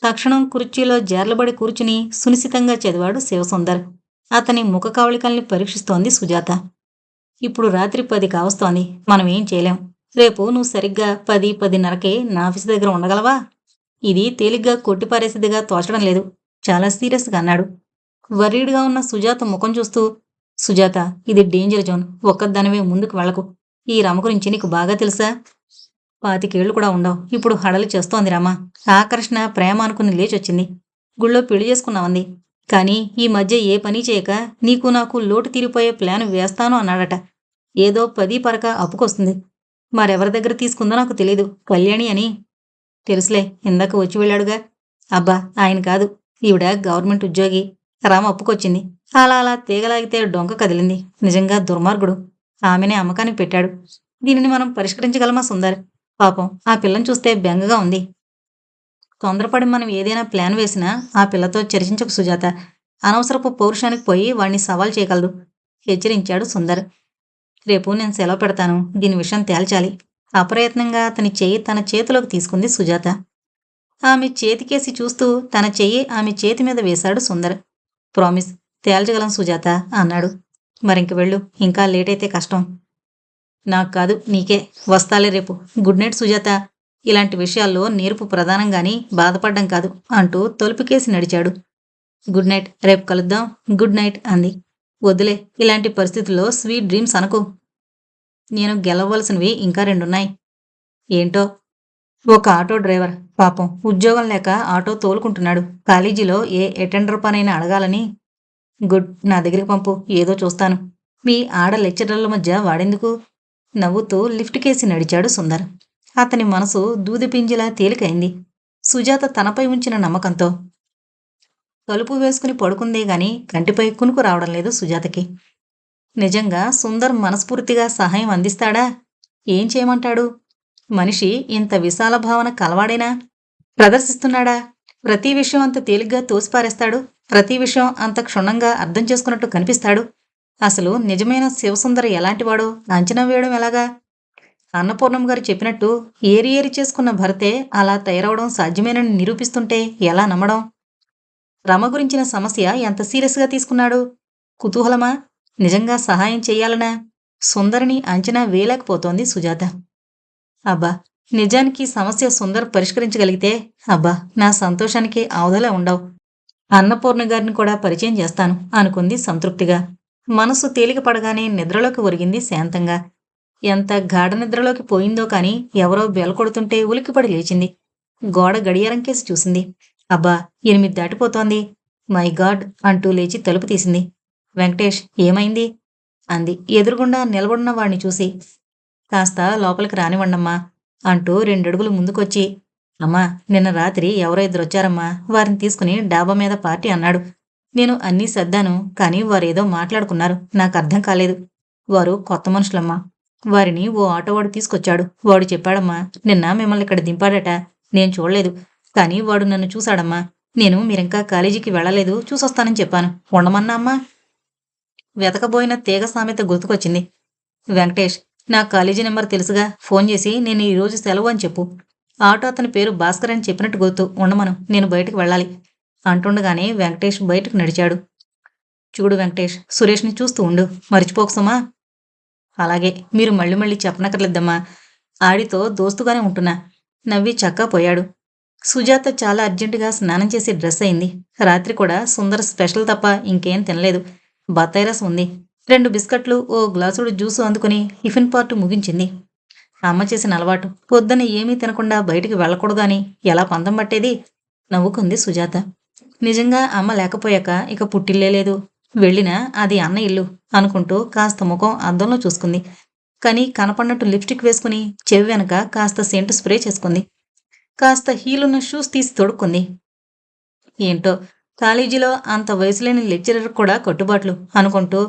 [SPEAKER 1] తక్షణం కుర్చీలో జార్లబడి కూర్చుని సునిశితంగా చదివాడు శివసుందర్. అతని ముఖ కవళికల్ని పరీక్షిస్తోంది సుజాత. ఇప్పుడు రాత్రి 10 కావస్తోంది. మనం ఏం చేయలేం. రేపు నువ్వు సరిగ్గా 10-10:30కే నా ఆఫీసు దగ్గర ఉండగలవా? ఇది తేలిగ్గా కొట్టిపారేసేదిగా తోచడం లేదు. చాలా సీరియస్గా అన్నాడు. వర్రీడ్గా ఉన్న సుజాత ముఖం చూస్తూ, సుజాత, ఇది డేంజర్ జోన్. ఒక్కదానివే ముందుకు వెళ్లకు. ఈ రమ గురించి నీకు బాగా తెలుసా? 25 కూడా ఉండవు. ఇప్పుడు హడలు చేస్తోంది రమ. ఆకర్షణ ప్రేమ అనుకుని లేచొచ్చింది. గుళ్ళో పెళ్లి చేసుకున్నామంది. కానీ ఈ మధ్య ఏ పని చేయక నీకు నాకు లోటు తీరిపోయే ప్లాన్ వేస్తాను అన్నాడట. ఏదో 10 పరక అప్పుకొస్తుంది. మరెవరి దగ్గర తీసుకుందో నాకు తెలీదు. కళ్యాణి అని. తెలుసులే, ఇందాక వచ్చి వెళ్ళాడుగా. అబ్బా, ఆయన కాదు. ఈవిడ గవర్నమెంట్ ఉద్యోగి. రామ అప్పుకొచ్చింది. అలా అలా తీగలాగితే డొంక కదిలింది. నిజంగా దుర్మార్గుడు. ఆమెనే అమ్మకానికి పెట్టాడు. దీనిని మనం పరిష్కరించగలమా సుందర్? పాపం ఆ పిల్లని చూస్తే బెంగగా ఉంది. తొందరపడి మనం ఏదైనా ప్లాన్ వేసినా ఆ పిల్లతో చర్చించకు సుజాత. అనవసరపు పౌరుషానికి పోయి వాణ్ణి సవాల్ చేయగలదు హెచ్చరించాడు సుందర్. రేపు నేను సెలవు పెడతాను. దీని విషయం తేల్చాలి. అప్రయత్నంగా అతని చెయ్యి తన చేతిలోకి తీసుకుంది సుజాత. ఆమె చేతికేసి చూస్తూ తన చెయ్యి ఆమె చేతి మీద వేశాడు సుందర్. ప్రామిస్, తేల్చగలం సుజాత అన్నాడు. మరింక వెళ్ళు, ఇంకా లేట్ అయితే కష్టం. నాకు కాదు, నీకే. వస్తాలే రేపు. Good night Sujatha. ఇలాంటి విషయాల్లో నేర్పు ప్రధానంగాని బాధపడ్డం కాదు అంటూ తలుపుకేసి నడిచాడు. గుడ్ నైట్, రేపు కలుద్దాం. గుడ్ నైట్ అంది. వద్దులే, ఇలాంటి పరిస్థితుల్లో స్వీట్ డ్రీమ్స్ అనకు. నేను గెలవలసినవి ఇంకా 2 ఏంటో? ఒక ఆటో డ్రైవర్. పాపం ఉద్యోగం లేక ఆటో తోలుకుంటున్నాడు. కాలేజీలో ఏ అటెండర్ పనైనా అడగాలని. గుడ్, నా దగ్గరికి పంపు. ఏదో చూస్తాను. మీ ఆడ లెక్చరర్ల మధ్య వాడెందుకు? నవ్వుతూ లిఫ్ట్ కేసి నడిచాడు సుందర్. అతని మనసు దూదిపింజిలా తేలికైంది సుజాత తనపై ఉంచిన నమ్మకంతో. తలుపు వేసుకుని పడుకుందే గాని కంటిపై కునుకు రావడం లేదు సుజాతకి. నిజంగా సుందర్ మనస్ఫూర్తిగా సహాయం అందిస్తాడా? ఏం చేయమంటాడు? మనిషి ఇంత విశాల భావన కలవాడేనా? ప్రదర్శిస్తున్నాడా? ప్రతి విషయం అంత తేలిగ్గా తోసిపారేస్తాడు. ప్రతి విషయం అంత క్షుణ్ణంగా అర్థం చేసుకున్నట్టు కనిపిస్తాడు. అసలు నిజమైన శివసుందర్ ఎలాంటివాడో అంచనా వేయడం ఎలాగా? అన్నపూర్ణమ్మ గారు చెప్పినట్టు ఏరి ఏరి చేసుకున్న భర్తే అలా తయారవడం సాధ్యమేనని నిరూపిస్తుంటే ఎలా నమ్మడం? రమ గురించిన సమస్య ఎంత సీరియస్గా తీసుకున్నాడు? కుతూహలమా? నిజంగా సహాయం చెయ్యాలనా? సుందరిని అంచనా వేయలేకపోతోంది సుజాత. అబ్బా, నిజానికి సమస్య సుందర్ పరిష్కరించగలిగితే అబ్బా, నా సంతోషానికి అవధలే ఉండవు. అన్నపూర్ణ గారిని కూడా పరిచయం చేస్తాను అనుకుంది సంతృప్తిగా. మనసు తేలిక పడగానే నిద్రలోకి ఒరిగింది శాంతంగా. ఎంత గాఢ నిద్రలోకి పోయిందో కాని ఎవరో బెల్ కొడుతుంటే ఉలిక్కిపడి లేచింది. గోడ గడియారం కేసి చూసింది. అబ్బా, 8 దాటిపోతోంది. మై గాడ్ అంటూ లేచి తలుపు తీసింది. వెంకటేష్, ఏమైంది అంది ఎదురుగుండా నిలబడిన వాణ్ణి చూసి. కాస్త లోపలికి రానివ్వండమ్మా అంటూ 2 అడుగులు ముందుకొచ్చి, అమ్మా, నిన్న రాత్రి ఎవరో 2 వచ్చారమ్మా. వారిని తీసుకుని డాబా మీద పార్టీ అన్నాడు. నేను అన్నీ సర్దాను, కానీ వారేదో మాట్లాడుకున్నారు. నాకు అర్థం కాలేదు. వారు కొత్త మనుషులమ్మా. వారిని ఓ ఆటోవాడు తీసుకొచ్చాడు. వాడు చెప్పాడమ్మా, నిన్న మిమ్మల్ని ఇక్కడ దింపాడట. నేను చూడలేదు, కానీ వాడు నన్ను చూశాడమ్మా. నేను మీరింకా కాలేజీకి వెళ్ళలేదు, చూసొస్తానని చెప్పాను. ఉండమన్నా అమ్మా. వెతకబోయిన తీగ సామెత గుర్తుకొచ్చింది. వెంకటేష్, నా కాలేజీ నెంబర్ తెలుసుగా, ఫోన్ చేసి నేను ఈరోజు సెలవు అని చెప్పు. ఆటో అతని పేరు భాస్కర్ అని చెప్పినట్టు గుర్తు, ఉండమను, నేను బయటకు వెళ్ళాలి అంటుండగానే వెంకటేష్ బయటకు నడిచాడు. చూడు వెంకటేష్, సురేష్ని చూస్తూ ఉండు, మర్చిపోకు సుమా. అలాగే, మీరు మళ్ళీ మళ్ళీ చెప్పనక్కర్లేద్దమ్మా, ఆడితో దోస్తుగానే ఉంటున్నా నవ్వి చక్కా పోయాడు. సుజాత చాలా అర్జెంటుగా స్నానం చేసి డ్రెస్ అయింది. రాత్రి కూడా సుందర్ స్పెషల్ తప్ప ఇంకేం తినలేదు. బత్తాయి రసం ఉంది. 2 బిస్కట్లు, ఓ గ్లాసుడు జ్యూసు అందుకుని టిఫిన్ పార్ట్ ముగించింది. అమ్మ చేసిన అలవాటు, పొద్దున్న ఏమీ తినకుండా బయటికి వెళ్ళకూడదు అని ఎలా పందం పట్టేది? నవ్వుకుంది సుజాత. నిజంగా అమ్మ లేకపోయాక ఇక పుట్టిల్లే లేదు. వెళ్ళినా అది అన్న ఇల్లు అనుకుంటూ కాస్త ముఖం అద్దంలో చూసుకుంది. కానీ కనపడినట్టు లిప్స్టిక్ వేసుకుని చెవి వెనక కాస్త సెంటు స్ప్రే చేసుకుంది. కాస్త హీలున్న షూస్ తీసి తొడుక్కుంది. ఏంటో కాలేజీలో అంత వయసులేని లెక్చరర్ కూడా కట్టుబాట్లు అనుకుంటూ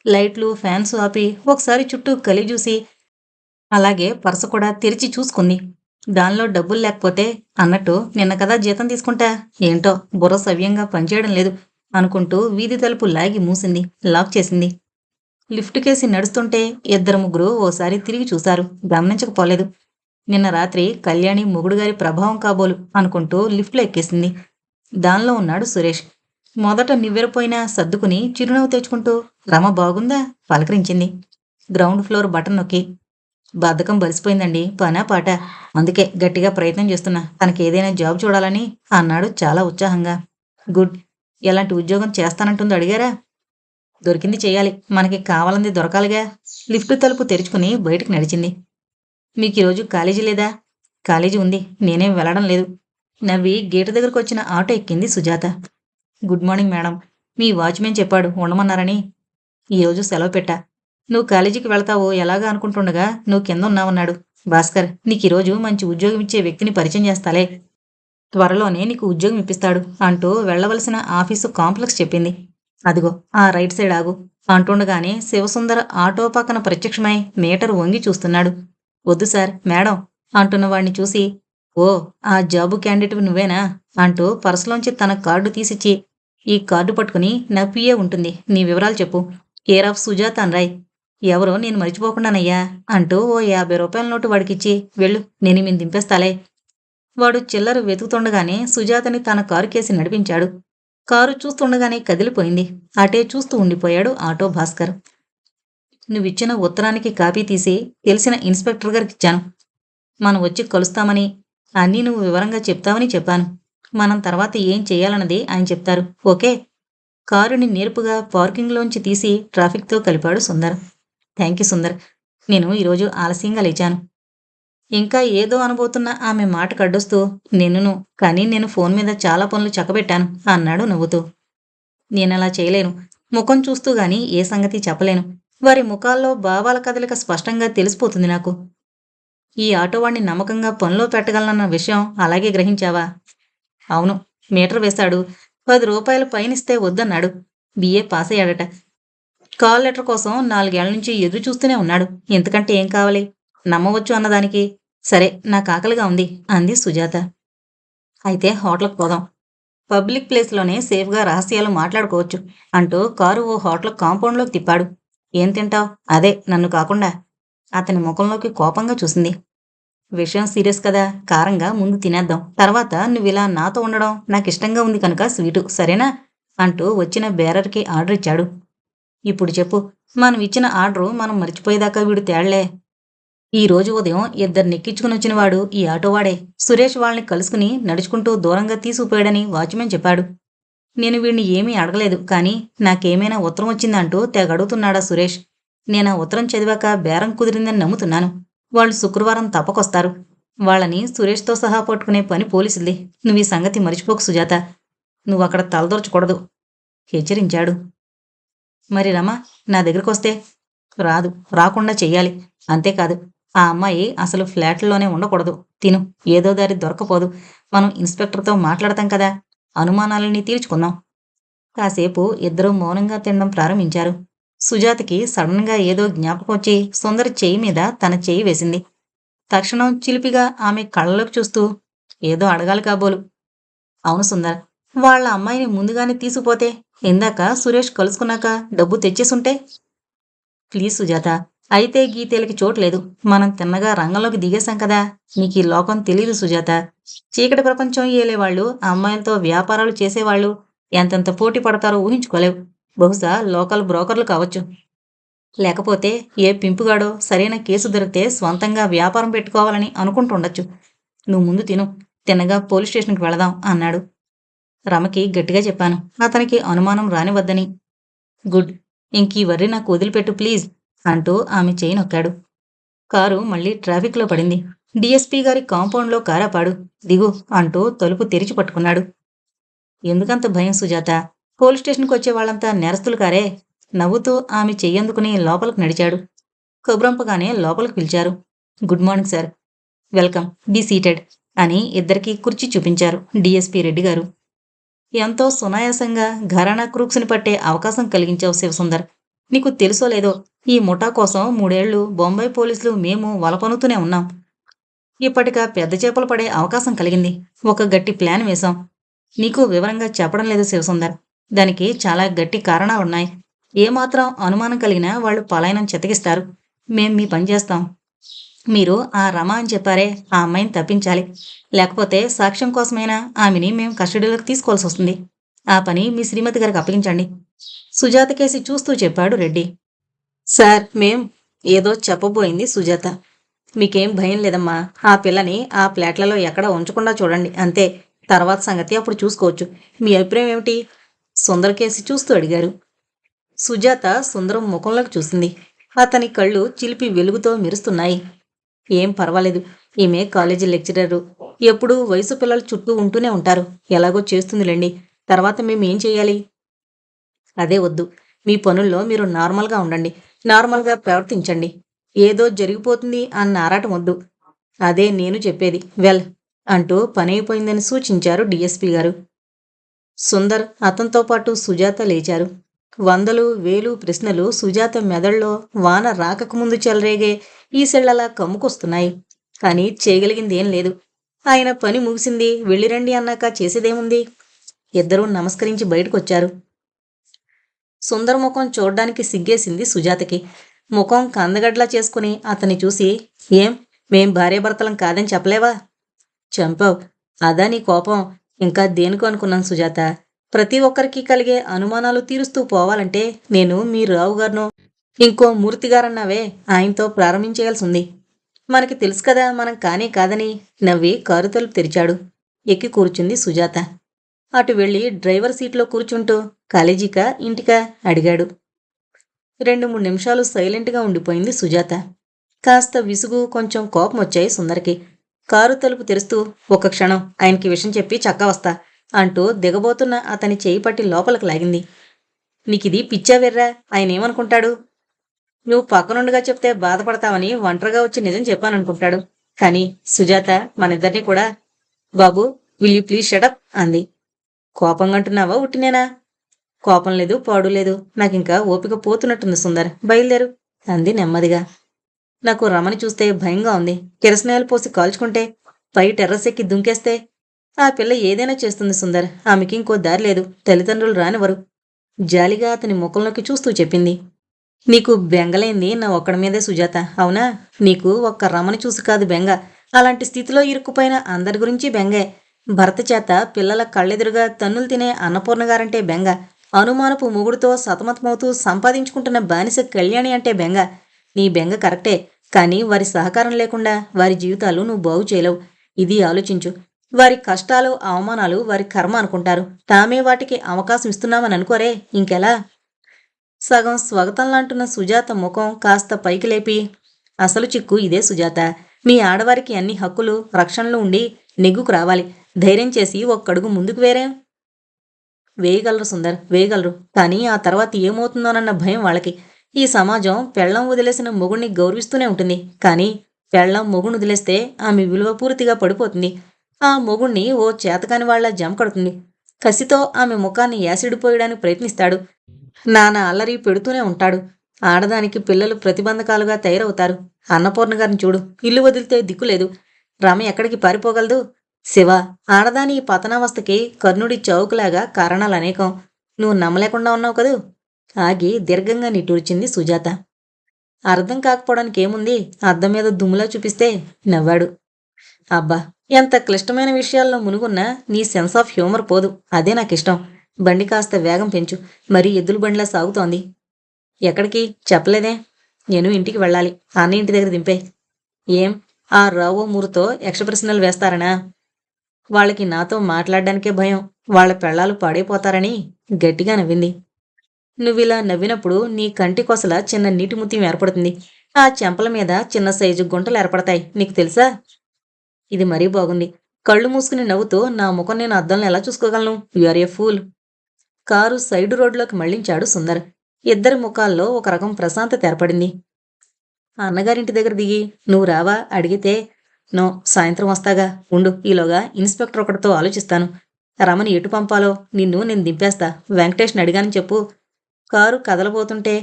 [SPEAKER 1] లైట్లు ఫ్యాన్స్ ఆపి ఒకసారి చుట్టూ కలి చూసి అలాగే పర్సు కూడా తెరిచి చూసుకుంది. దానిలో డబ్బులు లేకపోతే అన్నట్టు నిన్న కదా జీతం తీసుకుంటా, ఏంటో బుర్ర సవ్యంగా పనిచేయడం లేదు అనుకుంటూ వీధి తలుపు లాగి మూసింది, లాక్ చేసింది. లిఫ్ట్ కేసి నడుస్తుంటే 2-3 ఓసారి తిరిగి చూశారు, గమనించకపోలేదు. నిన్న రాత్రి కళ్యాణి మొగుడుగారి ప్రభావం కాబోలు అనుకుంటూ లిఫ్ట్లో ఎక్కేసింది. దానిలో ఉన్నాడు సురేష్. మొదట నివ్వెరపోయినా సర్దుకుని చిరునవ్వు తెచ్చుకుంటూ రమ బాగుందా పలకరించింది. గ్రౌండ్ ఫ్లోర్ బటన్ నొక్కి. బద్ధకం బలిసిపోయిందండి, పనా పాట, అందుకే గట్టిగా ప్రయత్నం చేస్తున్నా, తనకేదైనా జాబ్ చూడాలని అన్నాడు చాలా ఉత్సాహంగా. గుడ్. ఎలాంటి ఉద్యోగం చేస్తానంటుందో అడిగారా? దొరికింది చెయ్యాలి, మనకి కావాలంది దొరకాలిగా. లిఫ్ట్ తలుపు తెరుచుకుని బయటికి నడిచింది. మీకు ఈరోజు కాలేజీ లేదా? కాలేజీ ఉంది, నేనేం వెళ్ళడం లేదు. నవ్వి గేటు దగ్గరకు వచ్చిన ఆటో ఎక్కింది సుజాత. గుడ్ మార్నింగ్ మేడం, మీ వాచ్మెన్ చెప్పాడు ఉండమన్నారని. ఈరోజు సెలవు పెట్టా. నువ్వు కాలేజీకి వెళతావో ఎలాగా అనుకుంటుండగా నువ్వు కింద ఉన్నావన్నాడు భాస్కర్. నీకు ఈరోజు మంచి ఉద్యోగం ఇచ్చే వ్యక్తిని పరిచయం చేస్తాలే, త్వరలోనే నీకు ఉద్యోగం ఇప్పిస్తాడు అంటూ వెళ్లవలసిన ఆఫీసు కాంప్లెక్స్ చెప్పింది. అదిగో ఆ రైట్ సైడ్ ఆగు అంటుండగానే శివసుందర ఆటో పక్కన ప్రత్యక్షమై మీటర్ వంగి చూస్తున్నాడు. వద్దు సార్, మేడం అంటున్న వాడిని చూసి, ఓ ఆ జాబు క్యాండిడేట్ నువ్వేనా అంటూ పర్సులోంచి తన కార్డు తీసిచ్చి, ఈ కార్డు పట్టుకుని నా పిఏ ఉంటుంది, నీ వివరాలు చెప్పు, కేర్ ఆఫ్ సుజాత అన్రాయ్, ఎవరో నేను మర్చిపోకుండానయ్యా అంటూ ఓ 50 రూపాయల నోటు వాడికిచ్చి, వెళ్ళు, నేను మీ దింపేస్తాలే. వాడు చిల్లర వెతుకుతుండగానే సుజాతని తన కారు కేసి నడిపించాడు. కారు చూస్తుండగానే కదిలిపోయింది. అటే చూస్తూ ఉండిపోయాడు ఆటో భాస్కర్. నువ్విచ్చిన ఉత్తరానికి కాపీ తీసి తెలిసిన ఇన్స్పెక్టర్ గారికిచ్చాను. మనం వచ్చి కలుస్తామని, అన్నీ నువ్వు వివరంగా చెప్తావని చెప్పాను. మనం తర్వాత ఏం చెయ్యాలన్నది ఆయన చెప్తారు, ఓకే? కారుని నేర్పుగా పార్కింగ్లోంచి తీసి ట్రాఫిక్తో కలిపాడు సుందర్. థ్యాంక్యూ సుందర్, నేను ఈరోజు ఆలస్యంగా లేచాను. ఇంకా ఏదో అనబోతున్న ఆమె మాట కడ్డొస్తూ, కానీ నేను ఫోన్ మీద చాలా పనులు చక్కబెట్టాను అన్నాడు నవ్వుతూ. నేనలా చేయలేను, ముఖం చూస్తూ గాని ఏ సంగతి చెప్పలేను. వారి ముఖాల్లో భావాల కదలిక స్పష్టంగా తెలిసిపోతుంది నాకు. ఈ ఆటోవాణ్ణి నమ్మకంగా పనిలో పెట్టగలనన్న విషయం అలాగే గ్రహించావా? అవును, మీటర్ వేశాడు, 10 రూపాయలు పైనిస్తే వద్దన్నాడు. బిఏ పాస్ అయ్యాడట. కాల్ లెటర్ కోసం 4 ఏళ్ల నుంచి ఎదురు చూస్తూనే ఉన్నాడు. ఎంతకంటే ఏం కావాలి? నమ్మవచ్చు అన్నదానికి సరే, నాకు ఆకలిగా ఉంది అంది సుజాత. అయితే హోటల్కి పోదాం, పబ్లిక్ ప్లేస్లోనే సేఫ్గా రహస్యాలు మాట్లాడుకోవచ్చు అంటూ కారు ఓ హోటల్ కాంపౌండ్లోకి తిప్పాడు. ఏం తింటావ్? అదే, నన్ను కాకుండా. అతని ముఖంలోకి కోపంగా చూసింది. విషయం సీరియస్ కదా, కారంగా ముందు తినేద్దాం, తర్వాత నువ్విలా నాతో ఉండడం నాకిష్టంగా ఉంది కనుక స్వీటు, సరేనా అంటూ వచ్చిన బేరర్కి ఆర్డర్ ఇచ్చాడు. ఇప్పుడు చెప్పు, మనం ఇచ్చిన ఆర్డరు మనం మర్చిపోయేదాకా వీడు తేళ్లే. ఈ రోజు ఉదయం 2 నెక్కించుకుని వచ్చినవాడు ఈ ఆటోవాడే. సురేష్ వాళ్ళని కలుసుకుని నడుచుకుంటూ దూరంగా తీసుకుపోయాడని వాచ్మెన్ చెప్పాడు. నేను వీడిని ఏమీ అడగలేదు, కానీ నాకేమైనా ఉత్తరం వచ్చిందంటూ తెగ అడుగుతున్నాడా సురేష్. నేనా ఉత్తరం చదివాక బేరం కుదిరిందని నమ్ముతున్నాను. వాళ్ళు శుక్రవారం తప్పకొస్తారు. వాళ్ళని సురేష్తో సహా పట్టుకునే పని పోలీసులది. నువ్వు ఈ సంగతి మర్చిపోకు సుజాత. నువ్వక్కడ తలదొరచకూడదు హెచ్చరించాడు. మరి రమ నా దగ్గరకొస్తే? రాదు, రాకుండా చెయ్యాలి. అంతేకాదు, ఆ అమ్మాయి అసలు ఫ్లాట్లోనే ఉండకూడదు. తిను, ఏదో దారి దొరకపోదు. మనం ఇన్స్పెక్టర్తో మాట్లాడతాం కదా, అనుమానాలని తీర్చుకుందాం. కాసేపు ఇద్దరూ మౌనంగా తినడం ప్రారంభించారు. సుజాతకి సడన్గా ఏదో జ్ఞాపకం వచ్చి సుందరి చెయ్యి మీద తన చెయ్యి వేసింది. తక్షణం చిలిపిగా ఆమె కళ్ళలోకి చూస్తూ, ఏదో అడగాలి కాబోలు. అవును సుందర్, వాళ్ళ అమ్మాయిని ముందుగానే తీసుకుపోతే ఇందాక సురేష్ కలుసుకున్నాక డబ్బు తెచ్చేసుంటే. ప్లీజ్ సుజాత, అయితే గీతేలకి చోట్లేదు. మనం తిన్నగా రంగంలోకి దిగేశాం కదా. నీకు ఈ లోకం తెలీదు సుజాత. చీకటి ప్రపంచం ఏలేవాళ్ళు, ఆ అమ్మాయిలతో వ్యాపారాలు చేసేవాళ్ళు ఎంతెంత పోటీ పడతారో ఊహించుకోలేవు. బహుశా లోకల్ బ్రోకర్లు కావచ్చు. లేకపోతే ఏ పింపుగాడో సరైన కేసు దొరికితే స్వంతంగా వ్యాపారం పెట్టుకోవాలని అనుకుంటుండొచ్చు. నువ్వు ముందు తిను, తిన్నగా పోలీస్ స్టేషన్కి వెళదాం అన్నాడు. రమకి గట్టిగా చెప్పాను, అతనికి అనుమానం రానివద్దని. గుడ్, ఇంకీ వర్రి నాకు వదిలిపెట్టు ప్లీజ్ అంటూ ఆమె చేయి నొక్కాడు. కారు మళ్ళీ ట్రాఫిక్లో పడింది. డీఎస్పీ గారి కాంపౌండ్లో కారాపాడు. దిగు అంటూ తలుపు తెరిచి పట్టుకున్నాడు. ఎందుకంత భయం సుజాత? పోలీస్ స్టేషన్కి వచ్చే వాళ్ళంతా నేరస్తులు కారే. నవ్వుతూ ఆమె చెయ్యందుకుని లోపలికి నడిచాడు. కబురంపగానే లోపలికి పిలిచారు. Good morning sir. Welcome, be seated అని ఇద్దరికీ కుర్చీ చూపించారు డీఎస్పీ రెడ్డి గారు. ఎంతో సునాయాసంగా ఘరానా క్రూక్స్ని పట్టే అవకాశం కలిగించావు శివసుందర్. నీకు తెలుసో లేదో, ఈ ముఠా కోసం 3 ఏళ్లు బొంబాయి పోలీసులు మేము వలపనుతూనే ఉన్నాం. ఇప్పటికా పెద్ద చేపలు పడే అవకాశం కలిగింది. ఒక గట్టి ప్లాన్ వేశాం. నీకు వివరంగా చెప్పడం లేదు శివసుందర్. దానికి చాలా గట్టి కారణాలున్నాయి. ఏమాత్రం అనుమానం కలిగినా వాళ్ళు పలాయనం చితకిస్తారు. మేం మీ పని చేస్తాం. మీరు ఆ రమ అని చెప్పారే, ఆ అమ్మాయిని తప్పించాలి. లేకపోతే సాక్ష్యం కోసమైనా ఆమెని మేం కస్టడీలోకి తీసుకోవాల్సి వస్తుంది. ఆ పని మీ శ్రీమతి గారికి అప్పగించండి. సుజాత కేసి చూస్తూ చెప్పాడు రెడ్డి. సార్, ఏదో చెప్పబోయింది సుజాత. మీకేం భయం లేదమ్మా. ఆ పిల్లని ఆ ఫ్లాట్లలో ఎక్కడ ఉంచకుండా చూడండి అంతే. తర్వాత సంగతి అప్పుడు చూసుకోవచ్చు. మీ అభిప్రాయం ఏమిటి? సుందర్ కేసి చూస్తూ అడిగారు. సుజాత సుందరం ముఖంలోకి చూసింది. అతని కళ్ళు చిలిపి వెలుగుతో మెరుస్తున్నాయి. ఏం పర్వాలేదు. ఈమె కాలేజీ లెక్చరరు. ఎప్పుడూ వయసు పిల్లలు చుట్టూ ఉంటూనే ఉంటారు. ఎలాగో చేస్తుందిలేండి. తర్వాత మేమేం చెయ్యాలి? అదే వద్దు. మీ పనుల్లో మీరు నార్మల్గా ఉండండి. నార్మల్గా ప్రవర్తించండి. ఏదో జరిగిపోతుంది అన్న ఆరాటం వద్దు. అదే నేను చెప్పేది. వెల్ అంటూ పనైపోయిందని సూచించారు డీఎస్పీ గారు. సుందర్ అతనితో పాటు సుజాత లేచారు. 100, 1000 ప్రశ్నలు సుజాత మెదళ్ళలో వాన రాకముందు చెలరేగే ఈసెళ్లలా కమ్ముకొస్తున్నాయి. కానీ చేయగలిగింది ఏం లేదు. ఆయన పని ముగిసింది, వెళ్ళిరండి అన్నాక చేసేదేముంది? ఇద్దరూ నమస్కరించి బయటకొచ్చారు. సుందర్ ముఖం చూడ్డానికి సిగ్గేసింది సుజాతకి. ముఖం కందగడ్లా చేసుకుని అతన్ని చూసి, మేం భార్యాభర్తలం కాదని చెప్పలేవా? చంపావు. అదా నీ కోపం? ఇంకా దేనికో అనుకున్నాను సుజాత. ప్రతి ఒక్కరికి కలిగే అనుమానాలు తీరుస్తూ పోవాలంటే నేను మీ రావుగారినో ఇంకో మూర్తిగారన్నావే ఆయనతో ప్రారంభించేయాల్సింది. మనకి తెలుసు కదా మనం కానే కాదని. నవ్వి కారు తలుపు తెరిచాడు. ఎక్కి కూర్చుంది సుజాత. అటు వెళ్ళి డ్రైవర్ సీట్లో కూర్చుంటూ కాలేజీకా ఇంటికా అడిగాడు. 2-3 నిమిషాలు సైలెంట్గా ఉండిపోయింది సుజాత. కాస్త విసుగు, కొంచెం కోపం వచ్చాయి సుందర్కి. కారు తలుపు తెరుస్తూ, ఒక్క క్షణం, ఆయనకి విషయం చెప్పి చక్కా వస్తా అంటూ దిగబోతున్న అతని చేయి పట్టి లోపలికి లాగింది. నీకిది పిచ్చా వెర్రా? ఆయన ఏమనుకుంటాడు? నువ్వు పక్కనుండగా చెప్తే బాధపడతావని ఒంటరిగా వచ్చి నిజం చెప్పాననుకుంటాడు. కానీ సుజాత మనిద్దరినీ కూడా. బాబు, విల్ యూ ప్లీజ్ షటప్ అంది. కోపంగా అంటున్నావా ఉట్టినేనా? కోపం లేదు, పాడు లేదు. నాకింకా ఓపిక పోతున్నట్టుంది సుందర్. బయలుదేరు అంది నెమ్మదిగా. నాకు రమని చూస్తే భయంగా ఉంది. కిరసనాయలు పోసి కాల్చుకుంటే, పై టెర్రస్ ఎక్కి దుంకేస్తే. ఆ పిల్ల ఏదైనా చేస్తుంది సుందర్. ఆమెకి ఇంకో దారి లేదు. తల్లిదండ్రులు రానివ్వరు. జాలిగా అతని ముఖంలోకి చూస్తూ చెప్పింది. నీకు బెంగలేంది నా ఒక్కడి మీదే సుజాత, అవునా? నీకు ఒక్క రమని చూసి కాదు బెంగ. అలాంటి స్థితిలో ఇరుక్కుపోయిన అందరి గురించి బెంగే. భర్త చేత పిల్లల కళ్ళెదురుగా తన్నులు తినే అన్నపూర్ణగారంటే బెంగ. అనుమానపు మొగుడుతో సతమతమవుతూ సంపాదించుకుంటున్న బానిస కళ్యాణి అంటే బెంగ. నీ బెంగ కరెక్టే. కానీ వారి సహకారం లేకుండా వారి జీవితాలు నువ్వు బాగు చేయలేవు. ఇది ఆలోచించు. వారి కష్టాలు, అవమానాలు వారి కర్మ అనుకుంటారు. తామే వాటికి అవకాశం ఇస్తున్నామని అనుకోరే, ఇంకెలా? సగం స్వాగతంలాంటున్న సుజాత ముఖం కాస్త పైకి లేపి, అసలు చిక్కు ఇదే సుజాత. మీ ఆడవారికి అన్ని హక్కులు, రక్షణలు ఉండి నెగ్గుకు రావాలి. ధైర్యం చేసి ఒక్కడుగు ముందుకు వేయగలరు సుందర్, వేయగలరు. కానీ ఆ తర్వాత ఏమవుతుందోనన్న భయం వాళ్ళకి. ఈ సమాజం పెళ్ళం వదిలేసిన మొగుణ్ణి గౌరవిస్తూనే ఉంటుంది. కానీ పెళ్ళం మొగుణ్ణి వదిలేస్తే ఆమె విలువ పూర్తిగా పడిపోతుంది. ఆ మొగుణ్ణి ఓ చేతకాని వాళ్ల జమ కడుతుంది. కసితో ఆమె ముఖాన్ని యాసిడ్ పోయడానికి ప్రయత్నిస్తాడు. నానా అల్లరి పెడుతూనే ఉంటాడు. ఆడదానికి పిల్లలు ప్రతిబంధకాలుగా తయారవుతారు. అన్నపూర్ణ గారిని చూడు, ఇల్లు వదిలితే దిక్కులేదు. రమ ఎక్కడికి పారిపోగలదు? శివ, ఆడదాని ఈ పతనావస్థకి కర్ణుడి చౌకులాగా కారణాలనేకం. నువ్వు నమ్మలేకుండా ఉన్నావు కదూ. ఆగి దీర్ఘంగా నిట్టూర్చింది సుజాత. అర్థం కాకపోవడానికి ఏముంది, అద్దం మీద దుమ్ములా చూపిస్తే నవ్వాడు. అబ్బా, ఎంత క్లిష్టమైన విషయాల్లో మునుగున్నా నీ సెన్స్ ఆఫ్ హ్యూమర్ పోదు. అదే నాకిష్టం. బండి కాస్త వేగం పెంచు. మరీ ఎద్దుల బండిలా సాగుతోంది. ఎక్కడికి చెప్పలేదే? నేను ఇంటికి వెళ్ళాలి. అన్న ఇంటి దగ్గర దింపే. ఏం, ఆ రావో మూరుతో ఎక్స్ప్రెషనల్ వేస్తారనా? వాళ్ళకి నాతో మాట్లాడడానికే భయం. వాళ్ళ పెళ్ళాలు పాడైపోతారని గట్టిగా నవ్వింది. నువ్విలా నవ్వినప్పుడు నీ కంటి కొసల చిన్న నీటి ముత్యం ఏర్పడుతుంది. ఆ చెంపల మీద చిన్న సైజు గుంటలు ఏర్పడతాయి. నీకు తెలుసా? ఇది మరీ బాగుంది. కళ్ళు మూసుకుని నవ్వుతూ నా ముఖం నేను అద్దంలో ఎలా చూసుకోగలను? You are a fool. Car side రోడ్లోకి మళ్లించాడు సుందర్. ఇద్దరి ముఖాల్లో ఒక రకం ప్రశాంతత ఏర్పడింది. అన్నగారింటి దగ్గర దిగి నువ్వు రావా అడిగితే, నో, సాయంత్రం వస్తాగా. ఉండు, ఈలోగా ఇన్స్పెక్టర్ ఒకటితో ఆలోచిస్తాను. రమని ఎటు పంపాలో నిన్ను నేను దింపేస్తా. వెంకటేష్ని అడిగానని చెప్పు. కారు కదలబోతుంటే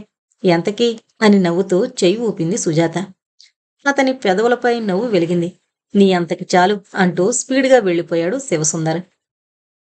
[SPEAKER 1] ఎంతకీ అని నవ్వుతూ చెయ్యి ఊపింది సుజాత. అతని పెదవులపై నవ్వు వెలిగింది. నీ అంతకి చాలు అంటూ స్పీడ్గా వెళ్ళిపోయాడు శివసుందర్.